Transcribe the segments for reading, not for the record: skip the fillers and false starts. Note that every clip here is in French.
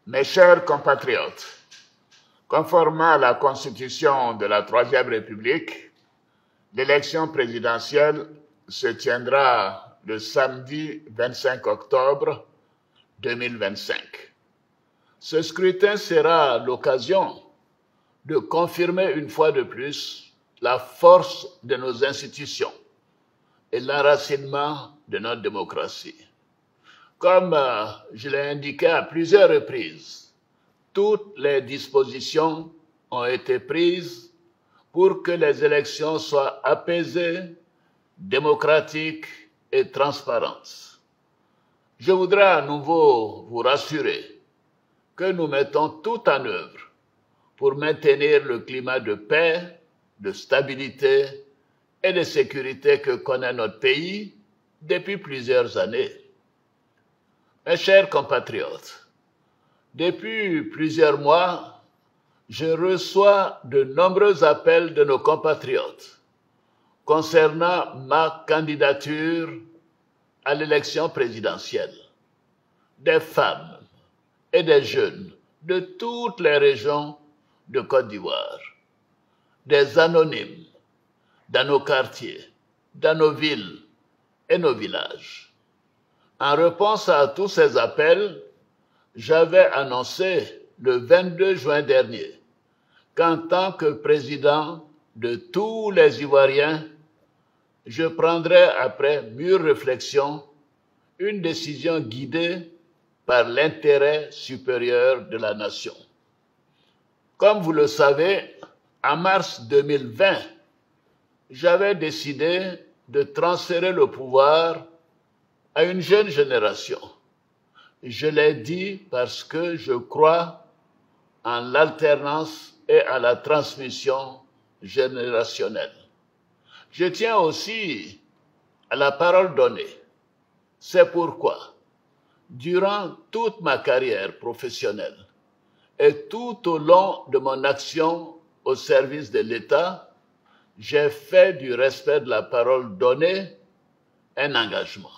Mes chers compatriotes, conformément à la Constitution de la Troisième République, l'élection présidentielle se tiendra le samedi 25 octobre 2025. Ce scrutin sera l'occasion de confirmer une fois de plus la force de nos institutions et l'enracinement de notre démocratie. Comme je l'ai indiqué à plusieurs reprises, toutes les dispositions ont été prises pour que les élections soient apaisées, démocratiques et transparentes. Je voudrais à nouveau vous rassurer que nous mettons tout en œuvre pour maintenir le climat de paix, de stabilité et de sécurité que connaît notre pays depuis plusieurs années. Mes chers compatriotes, depuis plusieurs mois, je reçois de nombreux appels de nos compatriotes concernant ma candidature à l'élection présidentielle. Des femmes et des jeunes de toutes les régions de Côte d'Ivoire, des anonymes dans nos quartiers, dans nos villes et nos villages. En réponse à tous ces appels, j'avais annoncé le 22 juin dernier qu'en tant que président de tous les Ivoiriens, je prendrais après mûre réflexion une décision guidée par l'intérêt supérieur de la nation. Comme vous le savez, en mars 2020, j'avais décidé de transférer le pouvoir à une jeune génération. Je l'ai dit parce que je crois en l'alternance et à la transmission générationnelle. Je tiens aussi à la parole donnée. C'est pourquoi, durant toute ma carrière professionnelle et tout au long de mon action au service de l'État, j'ai fait du respect de la parole donnée un engagement.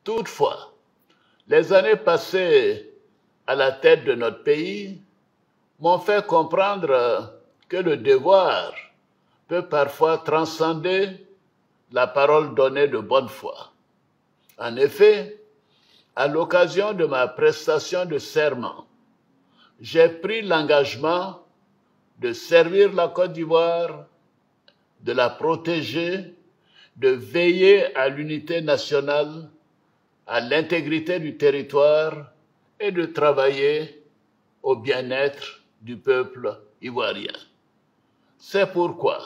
Toutefois, les années passées à la tête de notre pays m'ont fait comprendre que le devoir peut parfois transcender la parole donnée de bonne foi. En effet, à l'occasion de ma prestation de serment, j'ai pris l'engagement de servir la Côte d'Ivoire, de la protéger, de veiller à l'unité nationale, à l'intégrité du territoire et de travailler au bien-être du peuple ivoirien. C'est pourquoi,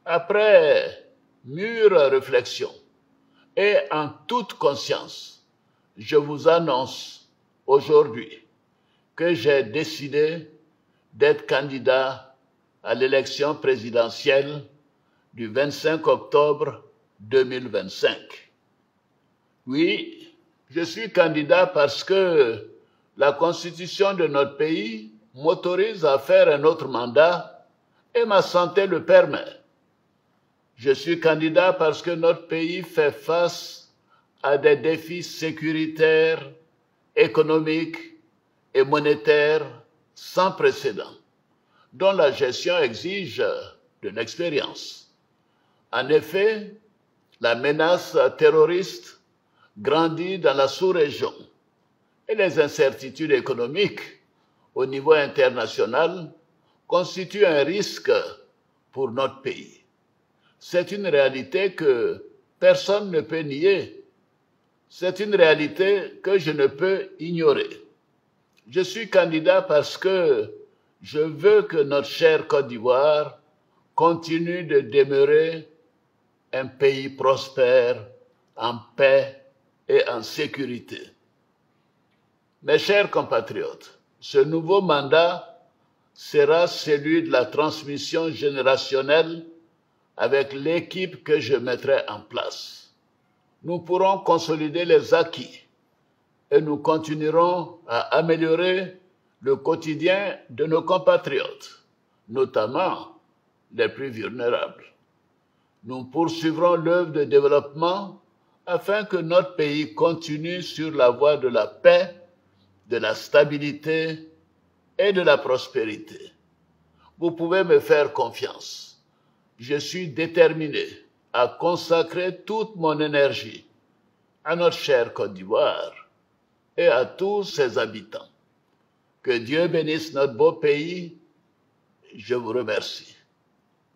après mûre réflexion et en toute conscience, je vous annonce aujourd'hui que j'ai décidé d'être candidat à l'élection présidentielle du 25 octobre 2025. Oui, je suis candidat parce que la Constitution de notre pays m'autorise à faire un autre mandat et ma santé le permet. Je suis candidat parce que notre pays fait face à des défis sécuritaires, économiques et monétaires sans précédent, dont la gestion exige de l'expérience. En effet, la menace terroriste grandit dans la sous-région et les incertitudes économiques au niveau international constituent un risque pour notre pays. C'est une réalité que personne ne peut nier. C'est une réalité que je ne peux ignorer. Je suis candidat parce que je veux que notre chère Côte d'Ivoire continue de demeurer un pays prospère, en paix et en sécurité. Mes chers compatriotes, ce nouveau mandat sera celui de la transmission générationnelle avec l'équipe que je mettrai en place. Nous pourrons consolider les acquis et nous continuerons à améliorer le quotidien de nos compatriotes, notamment les plus vulnérables. Nous poursuivrons l'œuvre de développement afin que notre pays continue sur la voie de la paix, de la stabilité et de la prospérité. Vous pouvez me faire confiance. Je suis déterminé à consacrer toute mon énergie à notre chère Côte d'Ivoire et à tous ses habitants. Que Dieu bénisse notre beau pays. Je vous remercie.